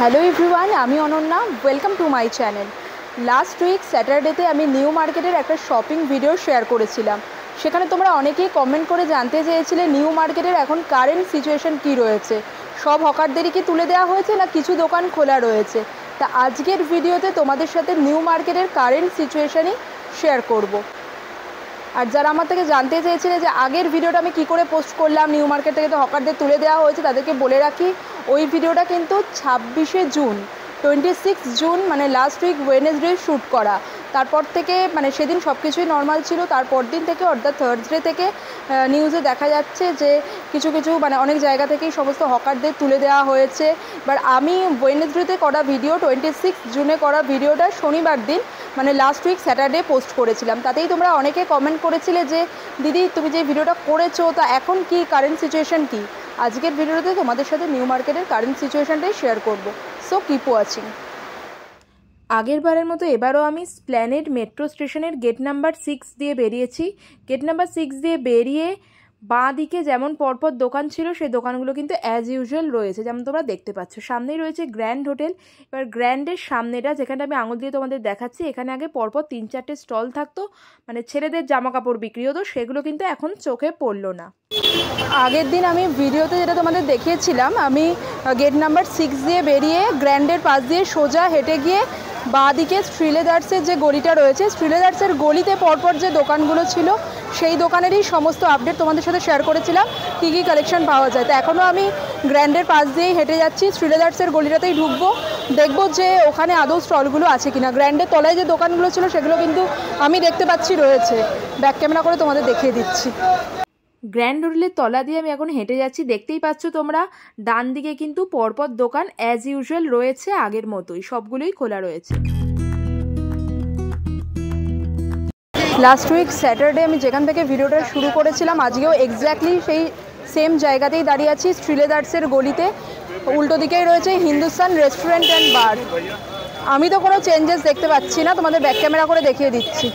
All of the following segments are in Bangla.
হ্যালো এভরিওয়ান, আমি Ananya. Welcome to my channel. Last week স্যাটারডেতে আমি নিউ মার্কেটের একটা শপিং ভিডিও শেয়ার করেছিলাম। সেখানে তোমরা অনেকেই কমেন্ট করে জানতে চেয়েছিলে নিউ মার্কেটের এখন কারেন্ট সিচুয়েশন কী রয়েছে, সব হকারদেরই কি তুলে দেওয়া হয়েছে না কিছু দোকান খোলা রয়েছে। তা আজকের ভিডিওতে তোমাদের সাথে নিউ মার্কেটের কারেন্ট সিচুয়েশনই শেয়ার করব। আর যারা আমার থেকে জানতে চেয়েছিলে যে আগের ভিডিওটা আমি কী করে পোস্ট করলাম, নিউ মার্কেট থেকে তো হকারদের তুলে দেওয়া হয়েছে, তাদেরকে বলে রাখি ওই ভিডিওটা কিন্তু 26শে জুন 26 জুন মানে লাস্ট উইক ওয়েডনেসডে শ্যুট করা। তারপর থেকে মানে সেদিন সব কিছুই নর্মাল ছিল। তারপর দিন থেকে অর্থাৎ থার্সডে থেকে নিউজে দেখা যাচ্ছে যে কিছু কিছু মানে অনেক জায়গা থেকেই সমস্ত হকারদের তুলে দেওয়া হয়েছে। এবার আমি ওয়েডনেসডেতে করা ভিডিও 26 জুনে করা ভিডিওটা শনিবার দিন মানে লাস্ট উইক স্যাটারডে পোস্ট করেছিলাম। তাতেই তোমরা অনেকে কমেন্ট করেছিলে যে দিদি তুমি যে ভিডিওটা করেছো তা এখন কি কারেন্ট সিচুয়েশন কী। আজকের ভিডিওতে তোমাদের সাথে নিউ মার্কেটের কারেন্ট সিচুয়েশনটাই শেয়ার করব। So keep watching. আগের বারের মতো এবারও আমি স্প্ল্যানেড মেট্রো স্টেশনের গেট নাম্বার 6 দিয়ে বেরিয়েছি। গেট নাম্বার 6 দিয়ে বেরিয়ে বাঁ দিকে যেমন পরপর দোকান ছিল সেই দোকানগুলো কিন্তু অ্যাজ ইউজুয়াল রয়েছে, যেমন তোমরা দেখতে পাচ্ছ। সামনেই রয়েছে গ্র্যান্ড হোটেল। এবার গ্র্যান্ডের সামনেটা যেখানে আমি আঙুল দিয়ে তোমাদের দেখাচ্ছি, এখানে আগে পরপর 3-4টে স্টল থাকতো, মানে ছেলেদের জামা কাপড় বিক্রি হতো, সেগুলো কিন্তু এখন চোখে পড়লো না। আগের দিন আমি ভিডিওতে যেটা তোমাদের দেখিয়েছিলাম, আমি গেট নাম্বার 6 দিয়ে বেরিয়ে গ্র্যান্ডের পাশ দিয়ে সোজা হেঁটে গিয়ে বাঁ দিকে শ্রীলেদার্সের যে গলিটা রয়েছে, শ্রীলেদার্সের গলিতে পরপর যে দোকানগুলো ছিল সেই দোকানেরই সমস্ত আপডেট তোমাদের সাথে শেয়ার করেছিলাম, কী কী কালেকশন পাওয়া যায়। তো এখনও আমি গ্র্যান্ডের পাশ দিয়েই হেঁটে যাচ্ছি, শ্রীলেদার্সের গলিটাতেই ঢুকবো, দেখবো যে ওখানে আদৌ স্টলগুলো আছে কিনা। গ্র্যান্ডের তলায় যে দোকানগুলো ছিল সেগুলো কিন্তু আমি দেখতে পাচ্ছি রয়েছে। ব্যাক ক্যামেরা করে তোমাদের দেখিয়ে দিচ্ছি। গ্র্যান্ড হোটেলের তলা দিয়ে আমি এখন হেঁটে যাচ্ছি, দেখতেই পাচ্ছ তোমরা। ডান দিকে কিন্তু পরপর দোকান অ্যাজ ইউজুয়াল রয়েছে, আগের মতোই সবগুলোই খোলা রয়েছে। লাস্ট উইক স্যাটারডে আমি যেখান থেকে ভিডিওটা শুরু করেছিলাম, আজকেও এক্স্যাক্টলি সেই সেম জায়গাতেই দাঁড়িয়ে আছি, শ্রীলেদার্সের গলিতে। উল্টো দিকেই রয়েছে হিন্দুস্তান রেস্টুরেন্ট অ্যান্ড বার। আমি তো কোনো চেঞ্জেস দেখতে পাচ্ছি না, তোমাদের ব্যাক ক্যামেরা করে দেখিয়ে দিচ্ছি।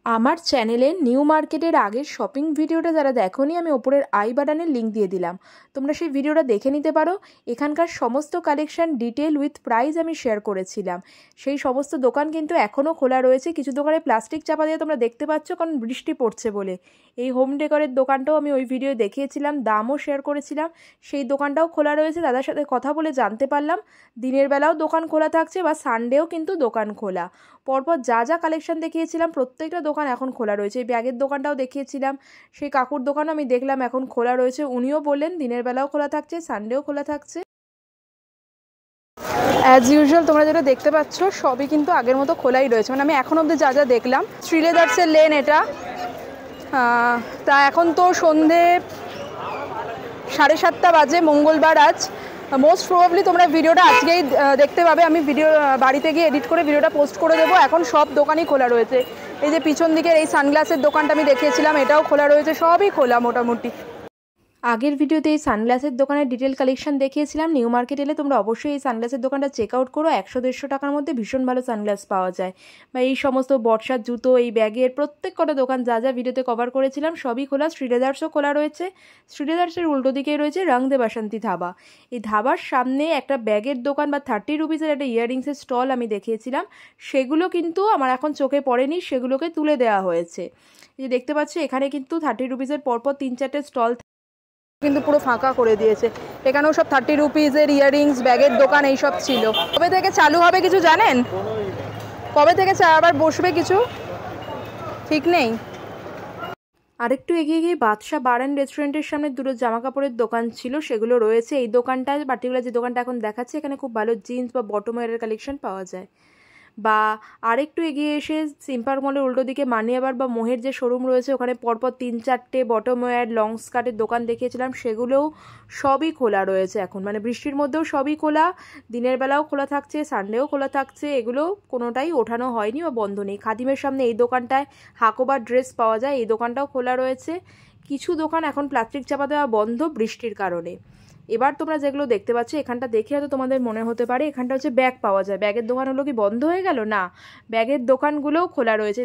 আমার চ্যানেলে নিউ মার্কেটের আগের শপিং ভিডিওটা যারা দেখোনি, আমি ওপরের আই বাটনের লিঙ্ক দিয়ে দিলাম, তোমরা সেই ভিডিওটা দেখে নিতে পারো। এখানকার সমস্ত কালেকশন ডিটেল উইথ প্রাইস আমি শেয়ার করেছিলাম। সেই সমস্ত দোকান কিন্তু এখনও খোলা রয়েছে। কিছু দোকানে প্লাস্টিক চাপা দিয়ে তোমরা দেখতে পাচ্ছ, কারণ বৃষ্টি পড়ছে বলে। এই হোম ডেকোরের দোকানটাও আমি ওই ভিডিও দেখিয়েছিলাম, দামও শেয়ার করেছিলাম, সেই দোকানটাও খোলা রয়েছে। দাদার সাথে কথা বলে জানতে পারলাম দিনের বেলাও দোকান খোলা থাকছে বা সানডেও কিন্তু দোকান খোলা। পরপর যা যা কালেকশন দেখিয়েছিলাম প্রত্যেকটা দোকান এখন খোলা রয়েছে। এই ব্যাগের দোকানটাও দেখিয়েছিলাম, সেই কাকুর দোকানও আমি দেখলাম এখন খোলা রয়েছে। উনিও বললেন দিনের বেলাও খোলা থাকছে, সানডেও খোলা থাকছে। অ্যাজ ইউজুয়াল তোমরা যেটা দেখতে পাচ্ছ সবই কিন্তু আগের মতো খোলাই রয়েছে, মানে আমি এখন অবধি যা যা দেখলাম। শ্রীলেদার্সের লেন এটা। তা এখন তো সন্ধে 7:30 বাজে, মঙ্গলবার আজ। মোস্ট প্রবাবলি তোমরা ভিডিওটা আজকেই দেখতে পাবে। আমি ভিডিও বাড়িতে গিয়ে এডিট করে ভিডিওটা পোস্ট করে দেবো। এখন সব দোকানই খোলা রয়েছে। এই যে পিছন দিকের এই সানগ্লাসের দোকানটা আমি দেখিয়েছিলাম, এটাও খোলা রয়েছে, সবই খোলা মোটামুটি। আগের ভিডিওতে এই সানগ্লাসের দোকানের ডিটেল কালেকশন দেখিয়েছিলাম। নিউ মার্কেট এলে তোমরা অবশ্যই এই সানগ্লাসের দোকানটা চেক আউট করো। 100-150 টাকার মধ্যে ভীষণ ভালো সানগ্লাস পাওয়া যায়। বা এই সমস্ত বর্ষার জুতো, এই ব্যাগের প্রত্যেক কটা দোকান যা যা ভিডিওতে কভার করেছিলাম সবই খোলা। শ্রীলেদার্সও খোলা রয়েছে। শ্রীলেদার্সের উল্টো দিকেই রয়েছে রং দে বাসন্তী ধাবা। এই ধাবার সামনে একটা ব্যাগের দোকান বা 30 রুপিসের একটা ইয়াররিংসের স্টল আমি দেখিয়েছিলাম, সেগুলো কিন্তু আমার এখন চোখে পড়েনি, সেগুলোকে তুলে দেওয়া হয়েছে। এই যে দেখতে পাচ্ছ এখানে কিন্তু 30 রুপিসের পরপর 3-4টে স্টল কিন্তু পুরো ফাঁকা করে দিয়েছে। এখানেও সব 30 রুপিসের ইয়াররিংস, ব্যাগের দোকান এইসব ছিল। কবে থেকে চালু হবে কিছু জানেন? কবে থেকে আবার বসবে কিছু ঠিক নেই। আরেকটু এগিয়ে গিয়ে বাদশা বার অ্যান্ড রেস্টুরেন্টের সামনে দুটো জামা কাপড়ের দোকান ছিল, সেগুলো রয়েছে। এই দোকানটা পার্টিকুলার যে দোকানটা এখন দেখাচ্ছে, এখানে খুব ভালো জিন্স বা বটম ওয়্যারের কালেকশন পাওয়া যায়। বা আরেকটু এগিয়ে এসে সিম্পার মলের উল্টো দিকে মানিয়াবার বা মোহের যে শোরুম রয়েছে, ওখানে পরপর 3-4টে বটম ওয়্যার লং স্কার্টের দোকান দেখিয়েছিলাম, সেগুলোও সবই খোলা রয়েছে এখন। মানে বৃষ্টির মধ্যেও সবই খোলা, দিনের বেলাও খোলা থাকছে, সানডেও খোলা থাকছে। এগুলো কোনোটাই ওঠানো হয়নি বা বন্ধ নেই। খাদিমের সামনে এই দোকানটায় হাকোবার ড্রেস পাওয়া যায়, এই দোকানটাও খোলা রয়েছে। কিছু দোকান এখন প্লাস্টিক চাপা দেওয়া বন্ধ বৃষ্টির কারণে। এবার তোমরা যেগুলো দেখতে পাচ্ছ, এখানটা দেখে হয়তো তোমাদের মনে হতে পারে এখানটা হচ্ছে ব্যাগ পাওয়া যায়, ব্যাগের দোকানগুলো কি বন্ধ হয়ে গেল? না, ব্যাগের দোকানগুলোও খোলা রয়েছে।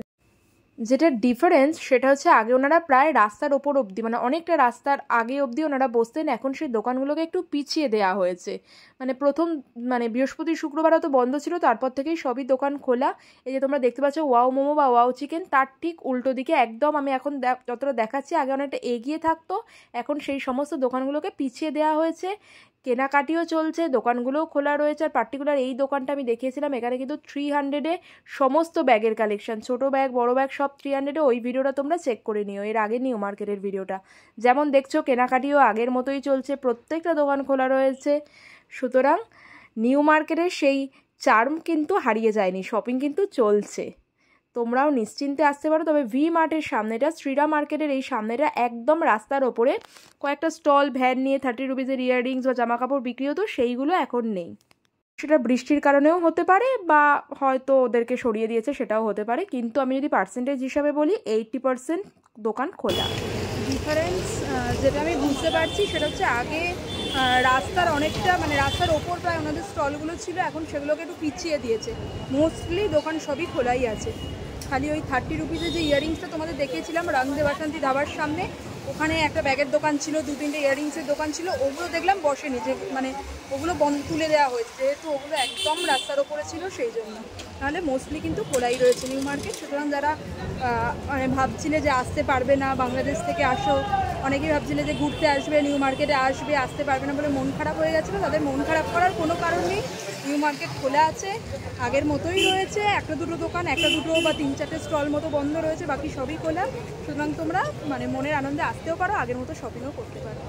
যেটা ডিফারেন্স সেটা হচ্ছে আগে ওনারা প্রায় রাস্তার ওপর অবধি মানে অনেকটা রাস্তার আগে অবধি ওনারা বসতেন, এখন সেই দোকানগুলোকে একটু পিছিয়ে দেওয়া হয়েছে। মানে প্রথম মানে বৃহস্পতি শুক্রবার হয়তো বন্ধ ছিল, তারপর থেকেই সবই দোকান খোলা। এই যে তোমরা দেখতে পাচ্ছ ওয়াও মোমো বা ওয়াও চিকেন, তার ঠিক উল্টো দিকে একদম আমি এখন যতটা দেখাচ্ছি আগে অনেকটা এগিয়ে থাকতো, এখন সেই সমস্ত দোকানগুলোকে পিছিয়ে দেওয়া হয়েছে। কেনাকাটিও চলছে, দোকানগুলোও খোলা রয়েছে। আর পার্টিকুলার এই দোকানটা আমি দেখিয়েছিলাম, এখানে কিন্তু 300-এ সমস্ত ব্যাগের কালেকশন, ছোট ব্যাগ বড় ব্যাগ সব 300-এ। ওই ভিডিওটা তোমরা চেক করে নিও, এর আগে নিউ মার্কেটের ভিডিওটা। যেমন দেখছো কেনাকাটিও আগের মতোই চলছে, প্রত্যেকটা দোকান খোলা রয়েছে। সুতরাং নিউ মার্কেটের সেই চার্ম কিন্তু হারিয়ে যায়নি, শপিং কিন্তু চলছে। তোমরাও নিশ্চিন্তে আসতে পারো। তবে ভি মার্টের সামনেটা, শ্রীরাম মার্কেটের এই সামনেটা একদম রাস্তার ওপরে কয়েকটা স্টল ভ্যান নিয়ে 30 রুপিজের ইয়াররিংস বা জামা কাপড় বিক্রি হতো, সেইগুলো এখন নেই। সেটা বৃষ্টির কারণেও হতে পারে বা হয়তো ওদেরকে সরিয়ে দিয়েছে, সেটাও হতে পারে। কিন্তু আমি যদি পার্সেন্টেজ হিসাবে বলি 80% দোকান খোলা। ডিফারেন্স যেটা আমি বুঝতে পারছি সেটা হচ্ছে আগে রাস্তার অনেকটা মানে রাস্তার ওপর প্রায় ওনাদের স্টলগুলো ছিল, এখন সেগুলোকে একটু পিছিয়ে দিয়েছে। মোস্টলি দোকান সবই খোলাই আছে, খালি ওই 30 রুপিজের যে ইয়াররিংসটা তোমাদের দেখিয়েছিলাম রাংদে বাসন্তী ধাবার সামনে, ওখানে একটা ব্যাগের দোকান ছিল, 2-3টে ইয়াররিংসের দোকান ছিল, ওগুলো দেখলাম বসেনি, যে মানে ওগুলো তুলে দেওয়া হয়েছে, যেহেতু ওগুলো একদম রাস্তার ওপরে ছিল সেই জন্য। নাহলে মোস্টলি কিন্তু খোলাই রয়েছে নিউ মার্কেট। সুতরাং যারা মানে ভাবছিলে যে আসতে পারবে না, বাংলাদেশ থেকে আসো, অনেকেই ভাবছিলে যে ঘুরতে আসবে নিউ মার্কেটে আসবে, আসতে পারবে না বলে মন খারাপ হয়ে গেছিলো, তাদের মন খারাপ করার কোনো কারণ নেই। নিউ মার্কেট খোলা আছে, আগের মতোই রয়েছে, একটা দুটো দোকান, একটা দুটো বা 3-4টে স্টল মতো বন্ধ রয়েছে, বাকি সবই খোলা। সুতরাং তোমরা মানে মনের আনন্দে আসতেও পারো, আগের মতো শপিংও করতে পারো।